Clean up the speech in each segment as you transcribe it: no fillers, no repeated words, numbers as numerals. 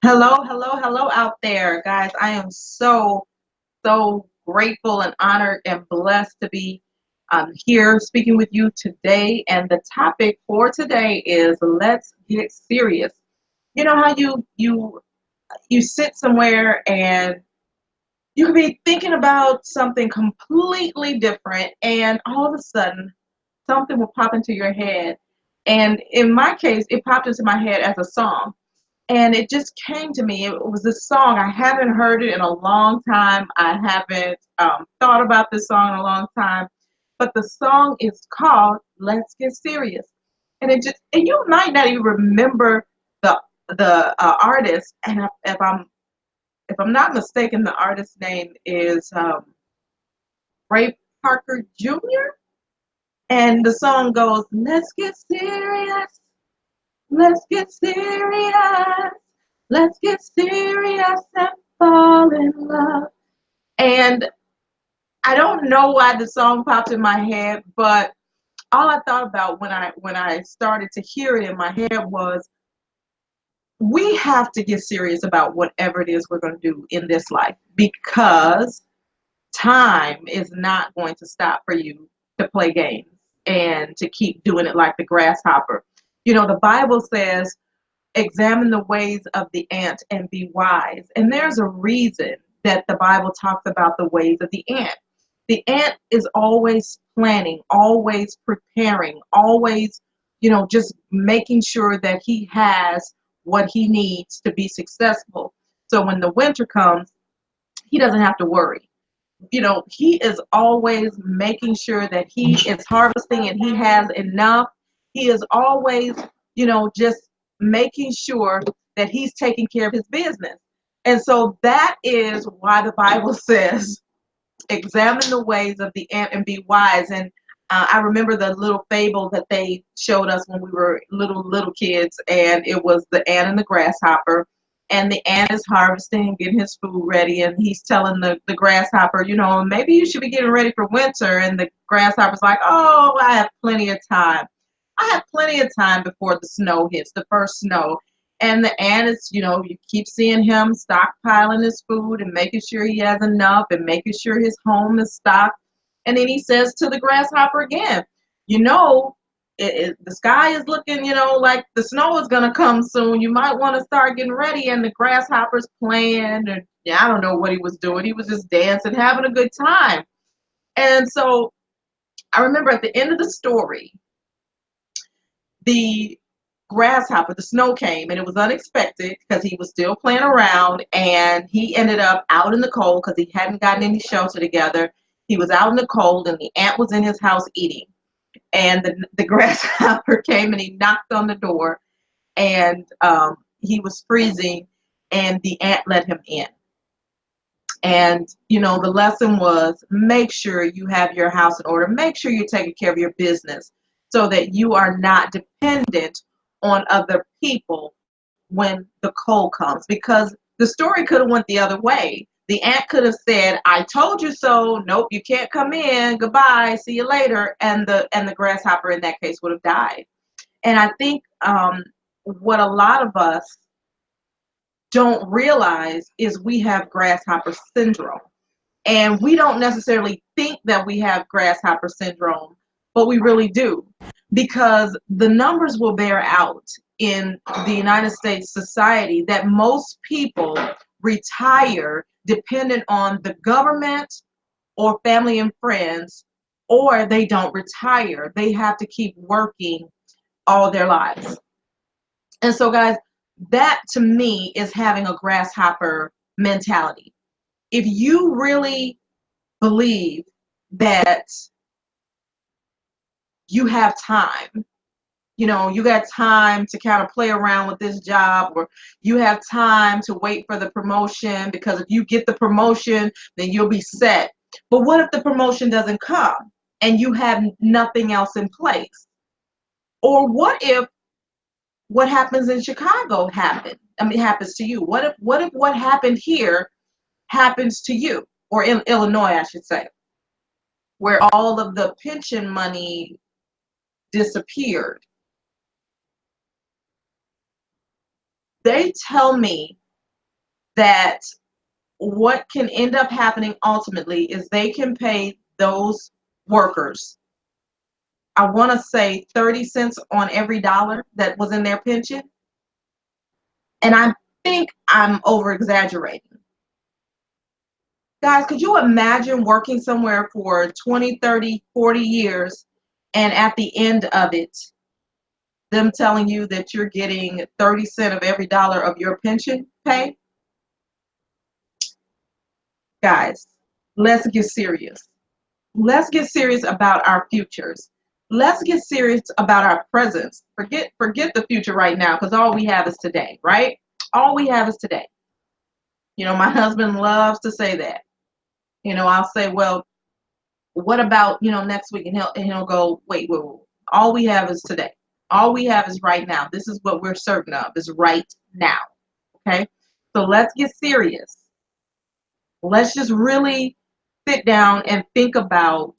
Hello, hello, hello out there, guys. I am so grateful and honored and blessed to be here speaking with you today. And the topic for today is let's get serious. You know how you sit somewhere and you could be thinking about something completely different, and all of a sudden something will pop into your head. And in my case, it popped into my head as a song, and it just came to me. It was this song. I haven't heard it in a long time. I haven't thought about this song in a long time. But the song is called "Let's Get Serious," and you might not even remember the artist. And if I'm not mistaken, the artist's name is Ray Parker Jr. And the song goes, "Let's get serious. Let's get serious. Let's get serious and fall in love." And I don't know why the song popped in my head, but all I thought about when I started to hear it in my head was we have to get serious about whatever it is we're going to do in this life, because time is not going to stop for you to play games and to keep doing it like the grasshopper. You know, the Bible says examine the ways of the ant and be wise. And there's a reason that the Bible talks about the ways of the ant. The ant is always planning, always preparing, always, just making sure that he has what he needs to be successful. So when the winter comes, he doesn't have to worry. He is always making sure that he is harvesting and he has enough. He is always, just making sure that he's taking care of his business. And so that is why the Bible says, examine the ways of the ant and be wise. And I remember the little fable that they showed us when we were little kids, and it was the ant and the grasshopper. And the ant is harvesting, getting his food ready, and he's telling the grasshopper, maybe you should be getting ready for winter. And the grasshopper's like, oh, I have plenty of time. I have plenty of time before the snow hits, the first snow. And the ant is, you keep seeing him stockpiling his food and making sure he has enough and making sure his home is stocked. And then he says to the grasshopper again, you know, the sky is looking, like the snow is going to come soon. You might want to start getting ready. And the grasshopper's playing, and yeah, I don't know what he was doing. He was just dancing, having a good time. And so I remember at the end of the story, the grasshopper, the snow came, and it was unexpected because he was still playing around, and he ended up out in the cold because he hadn't gotten any shelter together. He was out in the cold, and the ant was in his house eating. And the grasshopper came and he knocked on the door, and he was freezing, and the ant let him in. And, the lesson was, make sure you have your house in order. Make sure you're taking care of your business so that you are not dependent on other people when the cold comes. Because the story could have went the other way. The ant could have said, I told you so. Nope, you can't come in. Goodbye. See you later. And the grasshopper in that case would have died. And I think what a lot of us don't realize is we have grasshopper syndrome. And we don't necessarily think that we have grasshopper syndrome, but we really do, because the numbers will bear out in the United States society that most people retire dependent on the government or family and friends, or they don't retire. They have to keep working all their lives. And so, guys, that to me is having a grasshopper mentality. If you really believe that you have time, you got time to kind of play around with this job, or you have time to wait for the promotion, because if you get the promotion, then you'll be set. But what if the promotion doesn't come and you have nothing else in place? Or what if what happens in Chicago happens to you? What if what happened here happens to you, or in Illinois, I should say, where all of the pension money disappeared? They tell me that what can end up happening ultimately is they can pay those workers, I want to say 30 cents on every dollar that was in their pension. And I think I'm over exaggerating. Guys, could you imagine working somewhere for 20, 30, 40 years and at the end of it, them telling you that you're getting 30 cents of every dollar of your pension pay? Guys, let's get serious. Let's get serious about our futures. Let's get serious about our presents. Forget the future right now, because all we have is today, right? All we have is today. You know, my husband loves to say that. You know, I'll say, well, what about, next week? And he'll go, wait. All we have is today. All we have is right now. This is what we're certain of, is right now. Okay? So let's get serious. Let's just really sit down and think about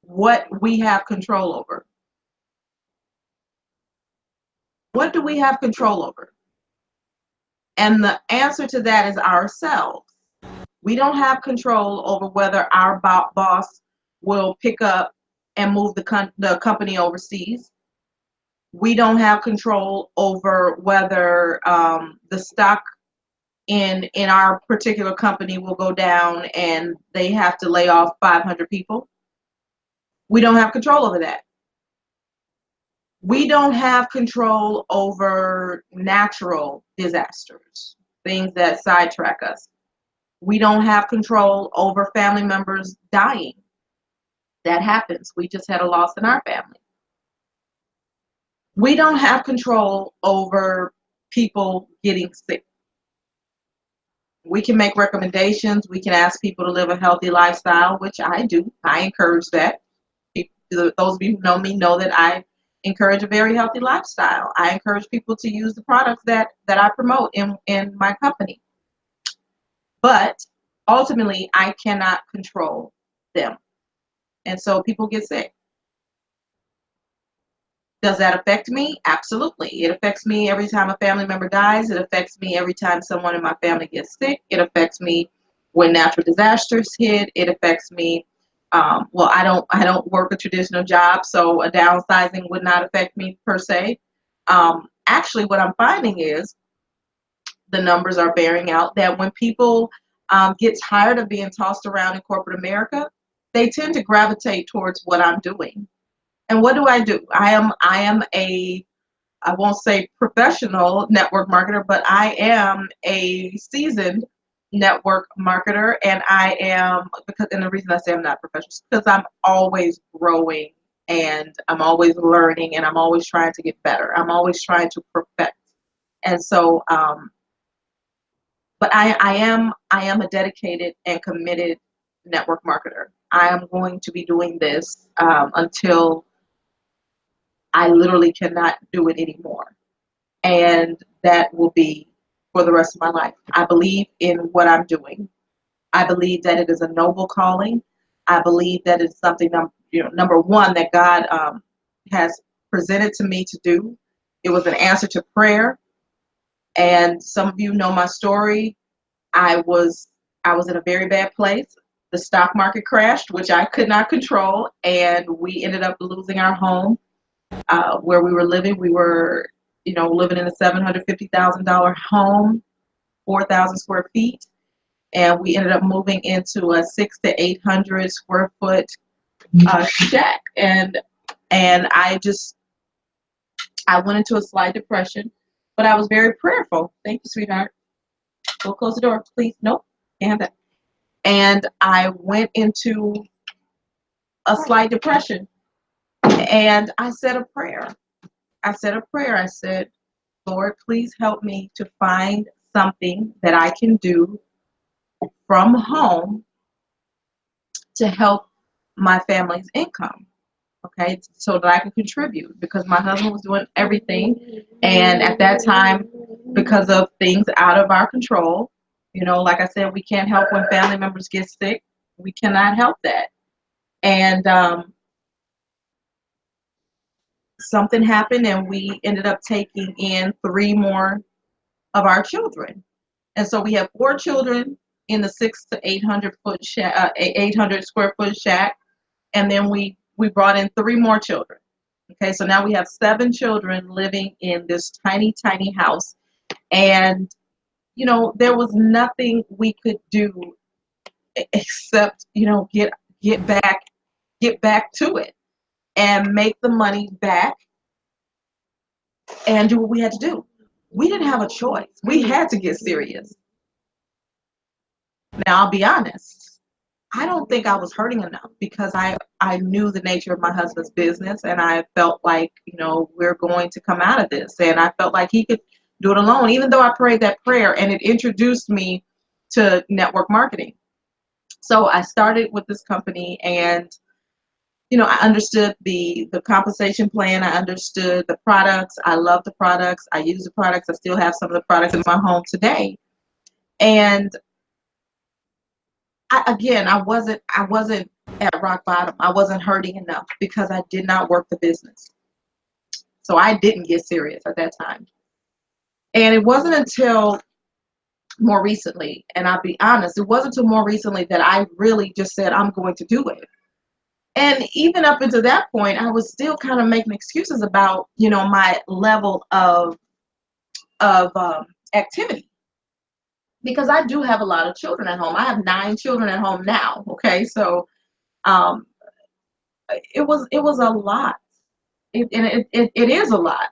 what we have control over. What do we have control over? And the answer to that is ourselves. We don't have control over whether our boss will pick up and move the company overseas. We don't have control over whether the stock in our particular company will go down and they have to lay off 500 people. We don't have control over that. We don't have control over natural disasters, things that sidetrack us. We don't have control over family members dying. That happens. We just had a loss in our family. We don't have control over people getting sick. We can make recommendations. We can ask people to live a healthy lifestyle, which I do. I encourage that. Those of you who know me know that I encourage a very healthy lifestyle. I encourage people to use the products that I promote in my company. But ultimately, I cannot control them. And so people get sick. Does that affect me? Absolutely. It affects me every time a family member dies. It affects me every time someone in my family gets sick. It affects me when natural disasters hit. It affects me. Well, I don't work a traditional job, so a downsizing would not affect me per se. Actually, what I'm finding is the numbers are bearing out that when people get tired of being tossed around in corporate America, they tend to gravitate towards what I'm doing. And what do? I am a, I won't say professional network marketer, but I am a seasoned network marketer, and and the reason I say I'm not professional is because I'm always growing and I'm always learning and I'm always trying to get better. I'm always trying to perfect. And so, but I am a dedicated and committed network marketer. I am going to be doing this until I literally cannot do it anymore. And that will be for the rest of my life. I believe in what I'm doing. I believe that it is a noble calling. I believe that it's something, number one, that God has presented to me to do. It was an answer to prayer. And some of you know my story. I was in a very bad place. The stock market crashed, which I could not control, and we ended up losing our home where we were living. We were, living in a $750,000 home, 4,000 square feet, and we ended up moving into a 600 to 800 square foot shack. And I went into a slight depression, but I was very prayerful. Thank you, sweetheart. Go close the door, please. Nope, can't have that. And I went into a slight depression, and I said a prayer. I said, Lord, please help me to find something that I can do from home to help my family's income. Okay, so that I can contribute, because my husband was doing everything. And at that time, because of things out of our control, like I said, we can't help when family members get sick. We cannot help that. And something happened, and we ended up taking in 3 more of our children. And so we have 4 children in the 6 to 800 foot 800 square foot shack, and then we brought in 3 more children. Okay, so now we have 7 children living in this tiny, tiny house, and there was nothing we could do except get back to it and make the money back and do what we had to do. We didn't have a choice. We had to get serious. Now, I'll be honest. I don't think I was hurting enough because I knew the nature of my husband's business, and I felt like, we're going to come out of this. And I felt like he could do it alone, even though I prayed that prayer and it introduced me to network marketing. So I started with this company, and I understood the compensation plan. I understood the products. I love the products. I use the products. I still have some of the products in my home today. And I wasn't at rock bottom. I wasn't hurting enough because I did not work the business. So I didn't get serious at that time. And it wasn't until more recently, and I'll be honest, it wasn't until more recently that I really just said, I'm going to do it. And even up until that point, I was still kind of making excuses about, my level of activity, because I do have a lot of children at home. I have 9 children at home now. Okay, so um, it was a lot. It is a lot.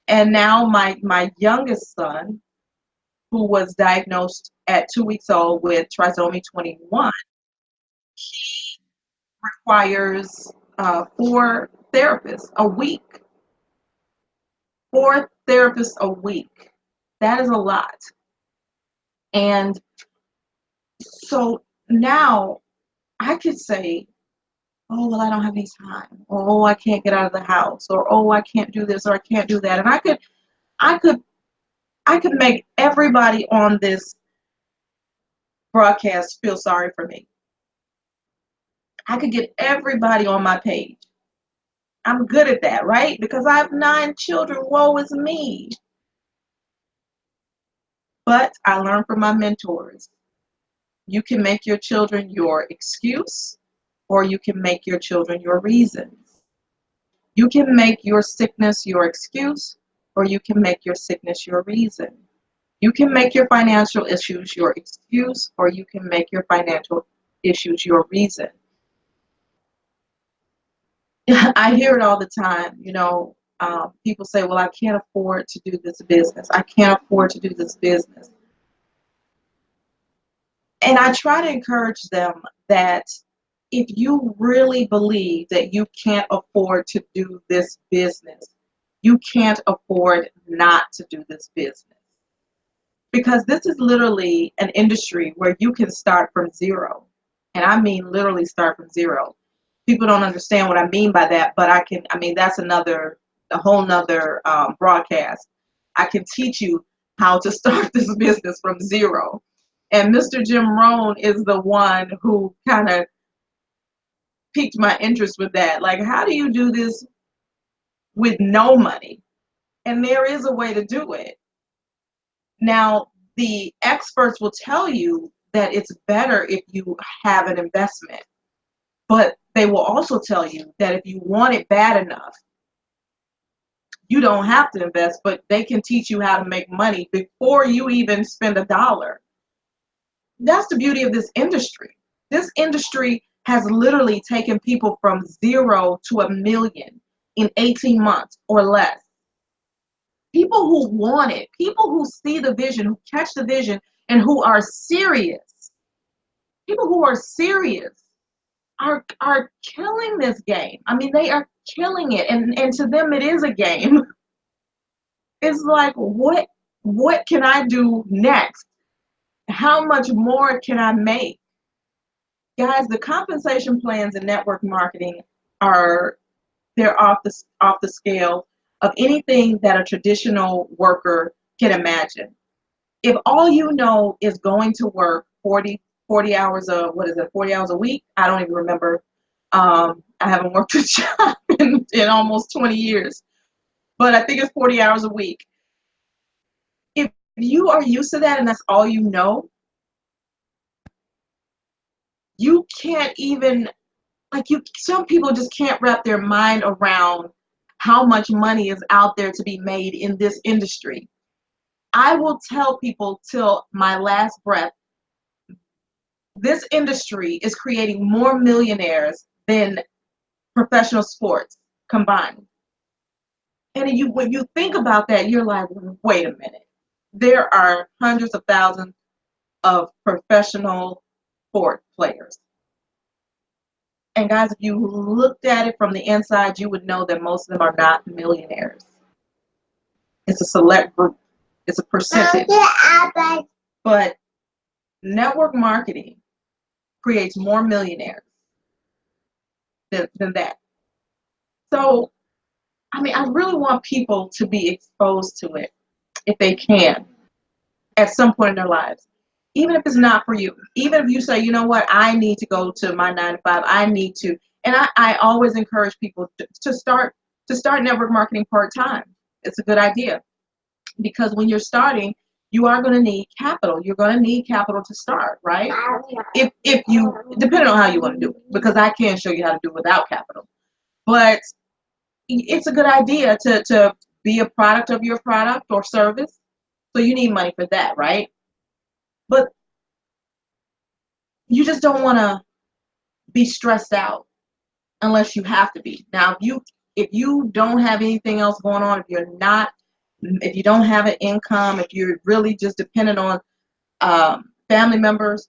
And now my youngest son, who was diagnosed at 2 weeks old with trisomy 21, requires 4 therapists a week. 4 therapists a week. That is a lot. And so now I could say, oh, well, I don't have any time, or oh, I can't get out of the house, or oh, I can't do this, or I can't do that. And I could make everybody on this broadcast feel sorry for me. I could get everybody on my page. I'm good at that, right? Because I have 9 children. Woe is me. But I learned from my mentors. You can make your children your excuse, or you can make your children your reasons. You can make your sickness your excuse, or you can make your sickness your reason. You can make your financial issues your excuse, or you can make your financial issues your reason. I hear it all the time. People say, well, I can't afford to do this business. I can't afford to do this business. And I try to encourage them that if you really believe that you can't afford to do this business, you can't afford not to do this business. Because this is literally an industry where you can start from zero. And I mean literally start from zero. People don't understand what I mean by that, but that's a whole nother broadcast. I can teach you how to start this business from zero. And Mr. Jim Rohn is the one who kind of piqued my interest with that. Like, how do you do this with no money? And there is a way to do it. Now, the experts will tell you that it's better if you have an investment, but they will also tell you that if you want it bad enough, you don't have to invest, but they can teach you how to make money before you even spend a dollar. That's the beauty of this industry. This industry has literally taken people from 0 to 1 million in 18 months or less. People who want it, people who see the vision, who catch the vision, and who are serious. People who are serious are killing this game. I mean, they are killing it, and to them it is a game. It's like, what can I do next? How much more can I make? Guys, the compensation plans in network marketing they're off the scale of anything that a traditional worker can imagine. If all you know is going to work 40 hours what is it, 40 hours a week? I don't even remember. I haven't worked a job in almost 20 years, but I think it's 40 hours a week. If If you are used to that and that's all you know, you can't even, like, some people just can't wrap their mind around how much money is out there to be made in this industry. I will tell people till my last breath, this industry is creating more millionaires than professional sports combined. And when you think about that, you're like, wait a minute. There are hundreds of thousands of professional sport players. And guys, if you looked at it from the inside, you would know that most of them are not millionaires. It's a select group. It's a percentage. But network marketing creates more millionaires than that. So, I mean, I really want people to be exposed to it if they can at some point in their lives. Even if it's not for you. Even if you say, you know what, I need to go to my 9 to 5. I need to. And I always encourage people to start network marketing part-time. It's a good idea. Because when you're starting, you are going to need capital. You're going to need capital to start, right? If you, depending on how you want to do it, because I can show you how to do it without capital. But it's a good idea to be a product of your product or service. So you need money for that, right? But you just don't want to be stressed out unless you have to be. Now, if you don't have anything else going on, if you don't have an income, if you're really just dependent on family members,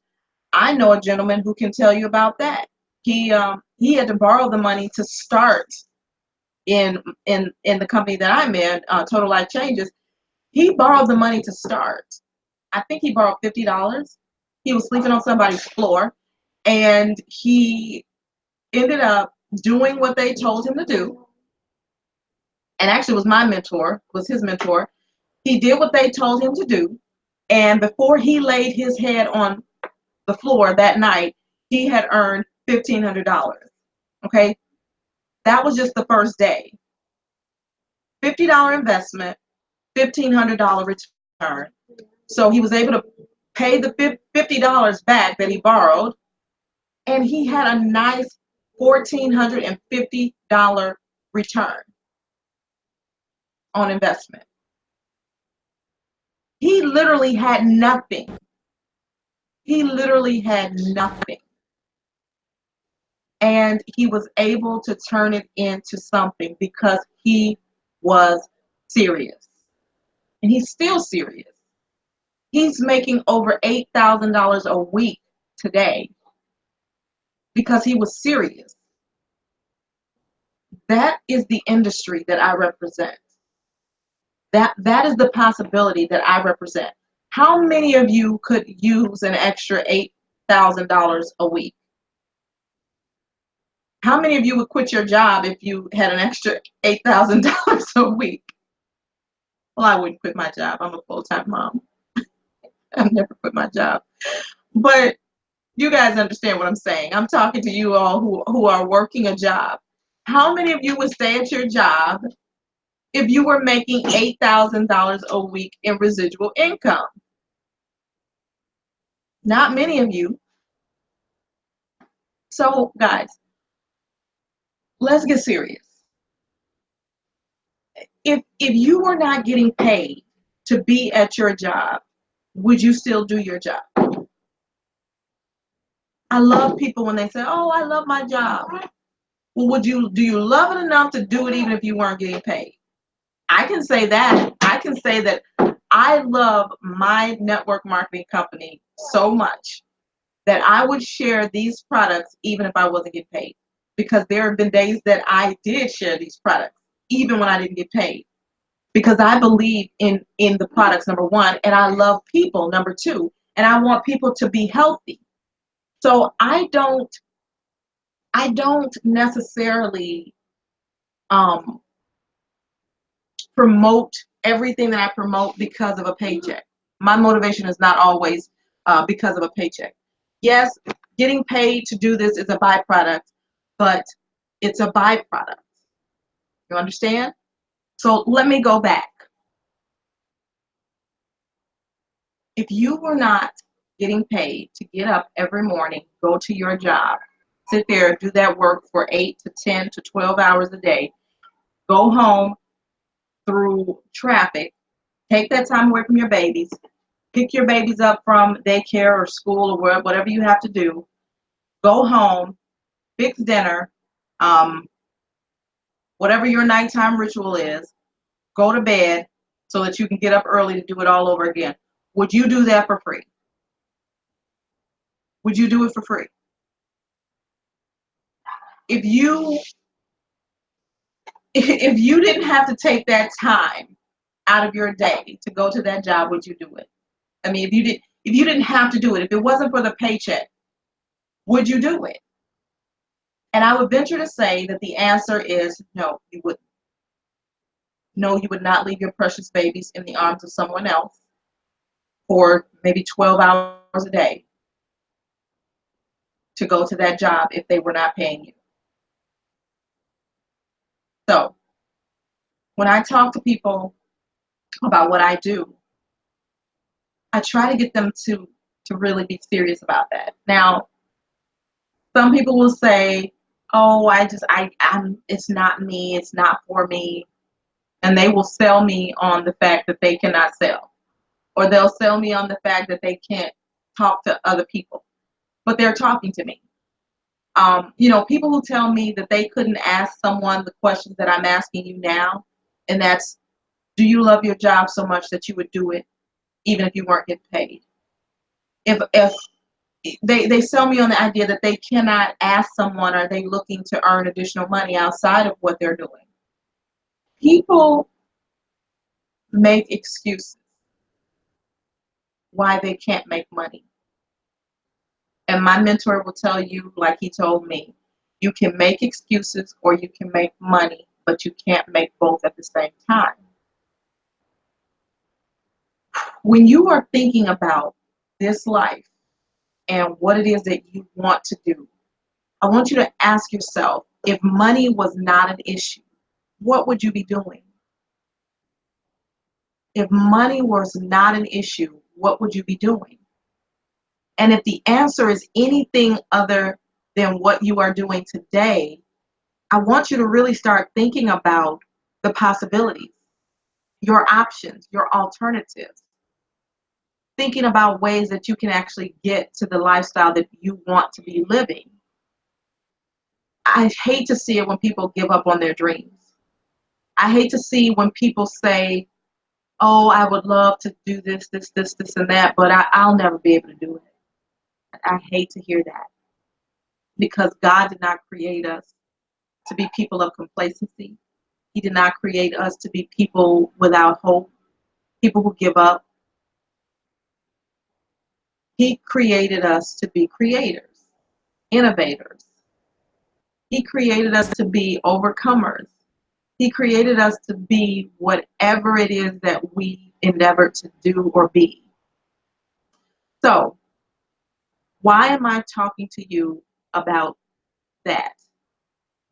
I know a gentleman who can tell you about that. He had to borrow the money to start in the company that I'm in, Total Life Changes. He borrowed the money to start. I think he borrowed $50. He was sleeping on somebody's floor, and he ended up doing what they told him to do. And actually, was his mentor. He did what they told him to do, and before he laid his head on the floor that night, he had earned $1,500. Okay, that was just the first day. $50 investment, $1,500 return. So he was able to pay the $50 back that he borrowed, and he had a nice $1,450 return on investment. He literally had nothing. He literally had nothing. And he was able to turn it into something because he was serious. And he's still serious. He's making over $8,000 a week today because he was serious. That is the industry that I represent. That is the possibility that I represent. How many of you could use an extra $8,000 a week? How many of you would quit your job if you had an extra $8,000 a week? Well, I wouldn't quit my job. I'm a full-time mom. I've never quit my job. But you guys understand what I'm saying. I'm talking to you all who are working a job. How many of you would stay at your job if you were making $8,000 a week in residual income? Not many of you. So, guys, let's get serious. If you were not getting paid to be at your job, would you still do your job? I love people when they say, "Oh, I love my job." Well, do you love it enough to do it even if you weren't getting paid? I can say that. I can say that I love my network marketing company so much that I would share these products even if I wasn't getting paid. Because there have been days that I did share these products even when I didn't get paid. Because I believe in the products, number one, and I love people, number two, and I want people to be healthy. So I don't necessarily um, promote everything that I promote because of a paycheck. My motivation is not always because of a paycheck. Yes, getting paid to do this is a byproduct, but it's a byproduct. You understand? So let me go back. If you were not getting paid to get up every morning, go to your job, sit there, do that work for 8 to 10 to 12 hours a day, go home through traffic, take that time away from your babies, pick your babies up from daycare or school or whatever you have to do, go home, fix dinner, um, whatever your nighttime ritual is, go to bed so that you can get up early to do it all over again. Would you do that for free? Would you do it for free? If you if you didn't have to take that time out of your day to go to that job, would you do it? I mean, if you didn't have to do it, if it wasn't for the paycheck, would you do it? And I would venture to say that the answer is no, you wouldn't. No, you would not leave your precious babies in the arms of someone else for maybe 12 hours a day to go to that job if they were not paying you. So when I talk to people about what I do, I try to get them to really be serious about that. Now, some people will say, "Oh, I'm it's not me, it's not for me," and they will sell me on the fact that they cannot sell, or they'll sell me on the fact that they can't talk to other people, but they're talking to me. People who tell me that they couldn't ask someone the questions that I'm asking you now, and that's, do you love your job so much that you would do it even if you weren't getting paid? If they sell me on the idea that they cannot ask someone, are they looking to earn additional money outside of what they're doing? People make excuses why they can't make money. And my mentor will tell you, like he told me, you can make excuses or you can make money, but you can't make both at the same time. When you are thinking about this life and what it is that you want to do, I want you to ask yourself, if money was not an issue, what would you be doing? If money was not an issue, what would you be doing? And if the answer is anything other than what you are doing today, I want you to really start thinking about the possibilities, your options, your alternatives, thinking about ways that you can actually get to the lifestyle that you want to be living. I hate to see it when people give up on their dreams. I hate to see when people say, "Oh, I would love to do this, and that, but I'll never be able to do it." I hate to hear that, because God did not create us to be people of complacency. He did not create us to be people without hope, people who give up. He created us to be creators, innovators. He created us to be overcomers. He created us to be whatever it is that we endeavor to do or be. So, why am I talking to you about that?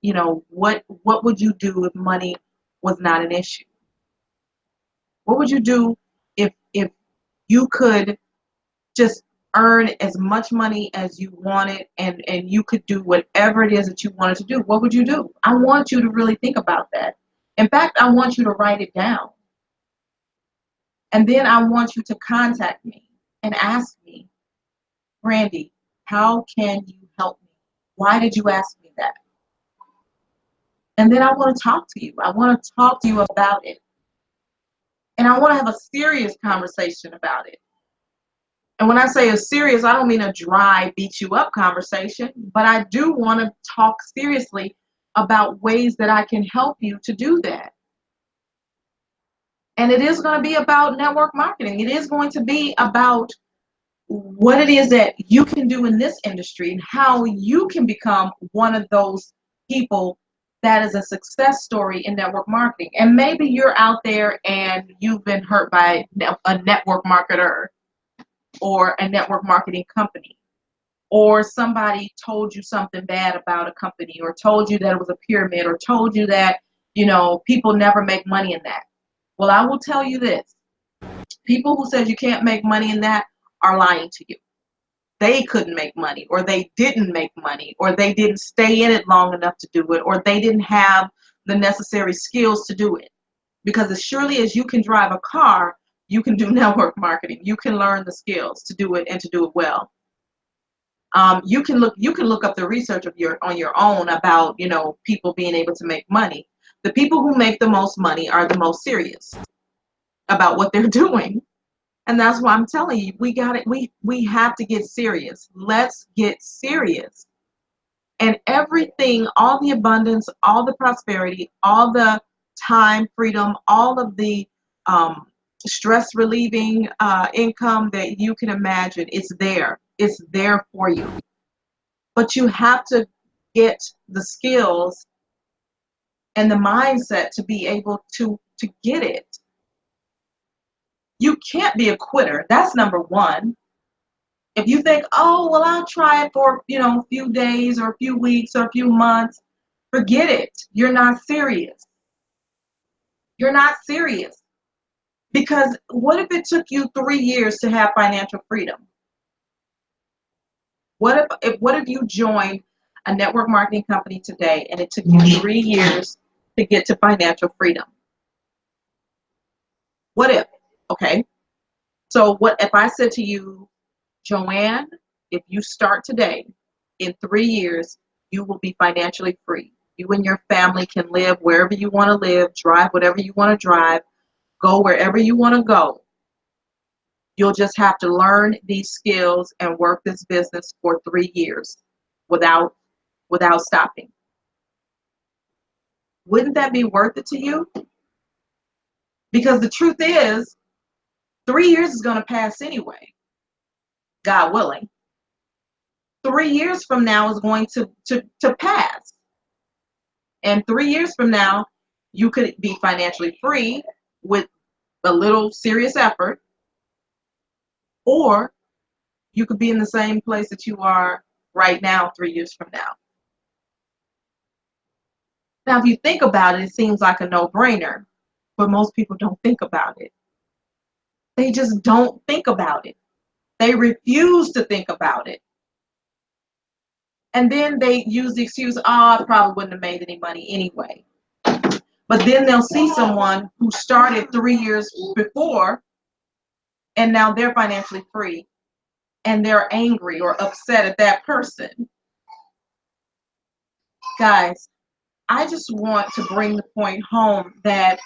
What would you do if money was not an issue? What would you do if you could just earn as much money as you wanted, and you could do whatever it is that you wanted to do? What would you do? I want you to really think about that. In fact, I want you to write it down. And then I want you to contact me and ask me, "Brandy, how can you help me? Why did you ask me that?" And then I want to talk to you. I want to talk to you about it. And I want to have a serious conversation about it. And when I say a serious, I don't mean a dry, beat you up conversation, but I do want to talk seriously about ways that I can help you to do that. And it is going to be about network marketing. It is going to be about what it is that you can do in this industry and how you can become one of those people that is a success story in network marketing. And maybe you're out there and you've been hurt by a network marketer or a network marketing company, or somebody told you something bad about a company, or told you that it was a pyramid, or told you that people never make money in that. Well, I will tell you this: People who said you can't make money in that are lying to you. They couldn't make money, or they didn't make money, or they didn't stay in it long enough to do it, or they didn't have the necessary skills to do it. Because as surely as you can drive a car, you can do network marketing. You can learn the skills to do it and to do it well. You can look up the research of your on your own about people being able to make money. The people who make the most money are the most serious about what they're doing. And that's why I'm telling you, we got it. We have to get serious. Let's get serious. And everything, all the abundance, all the prosperity, all the time freedom, all of the um, stress relieving income that you can imagine, it's there. It's there for you. But you have to get the skills and the mindset to be able to get it. You can't be a quitter. That's number one. If you think, oh, well, I'll try it for, a few days or a few weeks or a few months, forget it. You're not serious. You're not serious. Because what if it took you 3 years to have financial freedom? What if you joined a network marketing company today and it took you 3 years to get to financial freedom? What if? Okay. So what if I said to you, Joanne, if you start today, in 3 years, you will be financially free. You and your family can live wherever you want to live, drive whatever you want to drive, go wherever you want to go. You'll just have to learn these skills and work this business for 3 years without stopping. Wouldn't that be worth it to you? Because the truth is, 3 years is going to pass anyway, God willing. 3 years from now is going to pass. And 3 years from now, you could be financially free with a little serious effort, or you could be in the same place that you are right now 3 years from now. Now, if you think about it, it seems like a no-brainer, but most people don't think about it. They just don't think about it. They refuse to think about it. And then they use the excuse, oh, I probably wouldn't have made any money anyway. But then they'll see someone who started 3 years before and now they're financially free and they're angry or upset at that person. Guys, I just want to bring the point home that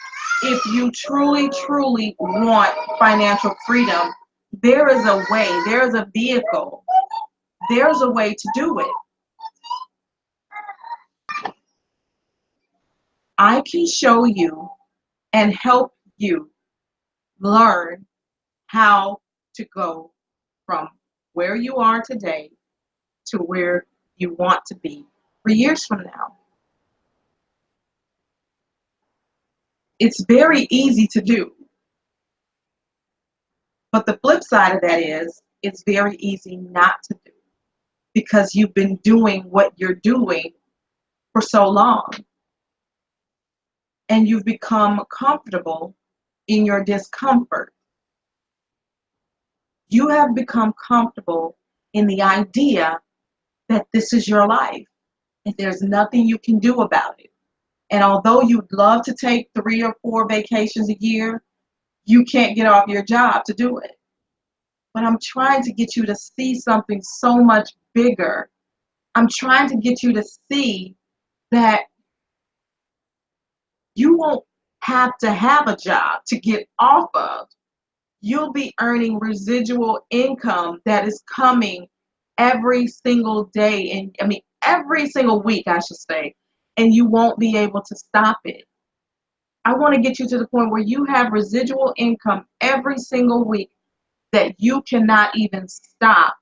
if you truly, truly want financial freedom, there is a way, there's a vehicle, there's a way to do it. I can show you and help you learn how to go from where you are today to where you want to be 3 years from now. It's very easy to do. But the flip side of that is it's very easy not to do because you've been doing what you're doing for so long and you've become comfortable in your discomfort. You have become comfortable in the idea that this is your life and there's nothing you can do about it. And although you'd love to take 3 or 4 vacations a year, you can't get off your job to do it. But I'm trying to get you to see something so much bigger. I'm trying to get you to see that you won't have to have a job to get off of. You'll be earning residual income that is coming every single day, and I mean every single week, I should say, and you won't be able to stop it. I want to get you to the point where you have residual income every single week that you cannot even stop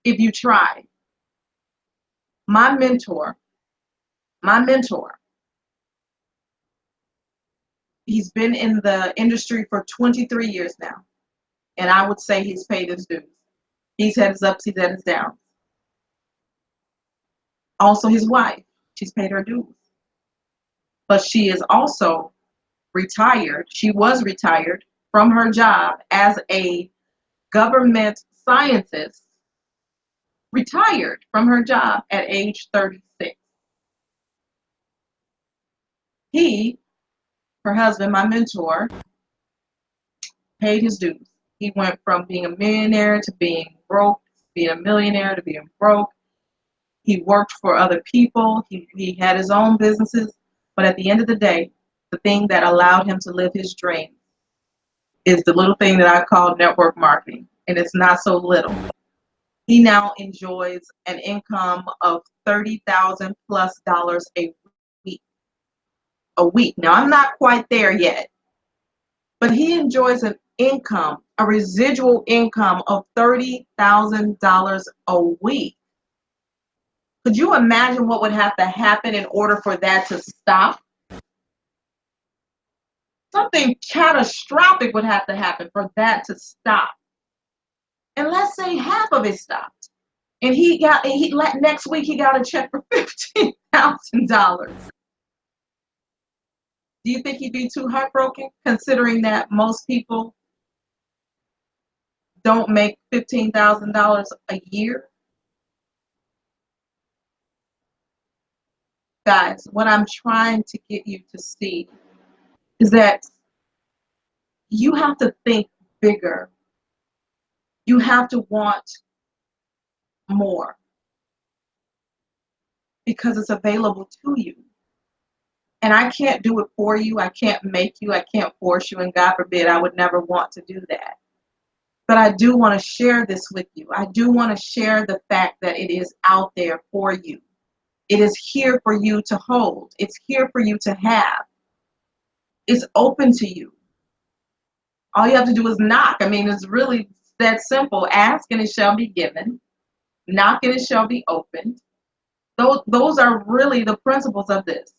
if you try. My mentor, he's been in the industry for 23 years now, and I would say he's paid his dues. He's had his ups, he's had his downs. Also, his wife, she's paid her dues. But she is also retired. She was retired from her job as a government scientist, retired from her job at age 36. He, her husband, my mentor, paid his dues. He went from being a millionaire to being broke, being a millionaire to being broke. He worked for other people. He had his own businesses. But at the end of the day, the thing that allowed him to live his dream is the little thing that I call network marketing. And it's not so little. He now enjoys an income of $30,000 plus a week. A week. Now, I'm not quite there yet, but he enjoys an income, a residual income of $30,000 a week. Could you imagine what would have to happen in order for that to stop? Something catastrophic would have to happen for that to stop. And let's say half of it stopped. And next week he got a check for $15,000. Do you think he'd be too heartbroken, considering that most people don't make $15,000 a year? Guys, what I'm trying to get you to see is that you have to think bigger. You have to want more because it's available to you. And I can't do it for you. I can't make you. I can't force you. And God forbid, I would never want to do that. But I do want to share this with you. I do want to share the fact that it is out there for you. It is here for you to hold. It's here for you to have. It's open to you. All you have to do is knock. I mean, it's really that simple. Ask and it shall be given. Knock and it shall be opened. Those are really the principles of this.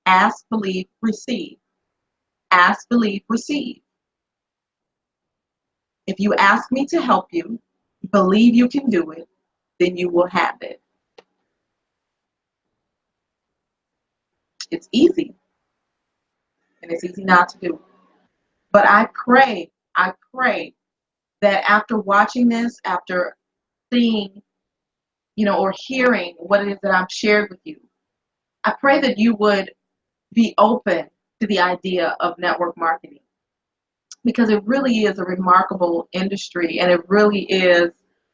Ask, believe, receive. Ask, believe, receive. If you ask me to help you, believe you can do it, then you will have it. It's easy, and it's easy not to do. But I pray that after watching this, after seeing, or hearing what it is that I've shared with you, I pray that you would be open to the idea of network marketing, because it really is a remarkable industry, and it really is,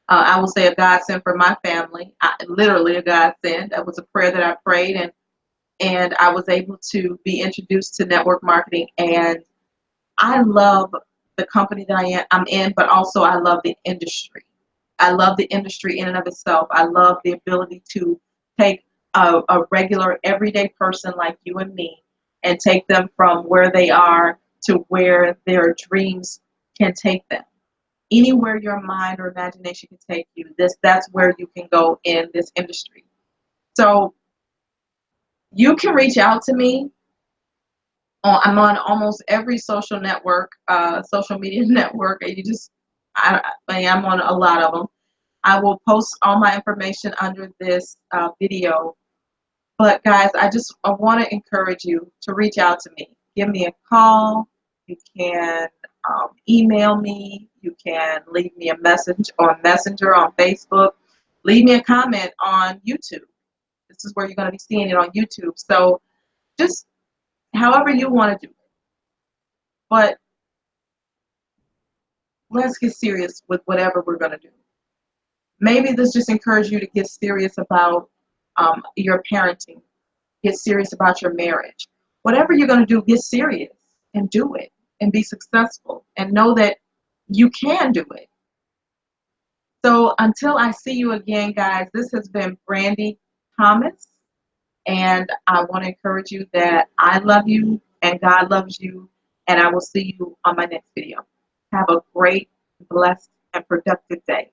I will say, a godsend for my family. Literally a godsend. That was a prayer that I prayed, and I was able to be introduced to network marketing, and I love the company that I'm in, but also I love the industry. I love the industry in and of itself. I love the ability to take a regular, everyday person like you and me and take them from where they are to where their dreams can take them. Anywhere your mind or imagination can take you, that's where you can go in this industry. So you can reach out to me. I'm on almost every social network, social media network. I'm on a lot of them. I will post all my information under this video. But guys, I want to encourage you to reach out to me. Give me a call. You can email me. You can leave me a message on Messenger, on Facebook. Leave me a comment on YouTube. This is where you're going to be seeing it on YouTube. So just however you want to do it. But let's get serious with whatever we're going to do. Maybe this just encourages you to get serious about your parenting. Get serious about your marriage. Whatever you're going to do, get serious and do it and be successful and know that you can do it. So until I see you again, guys, this has been Brandy Thomas, and I want to encourage you that I love you and God loves you, and I will see you on my next video. Have a great, blessed, and productive day.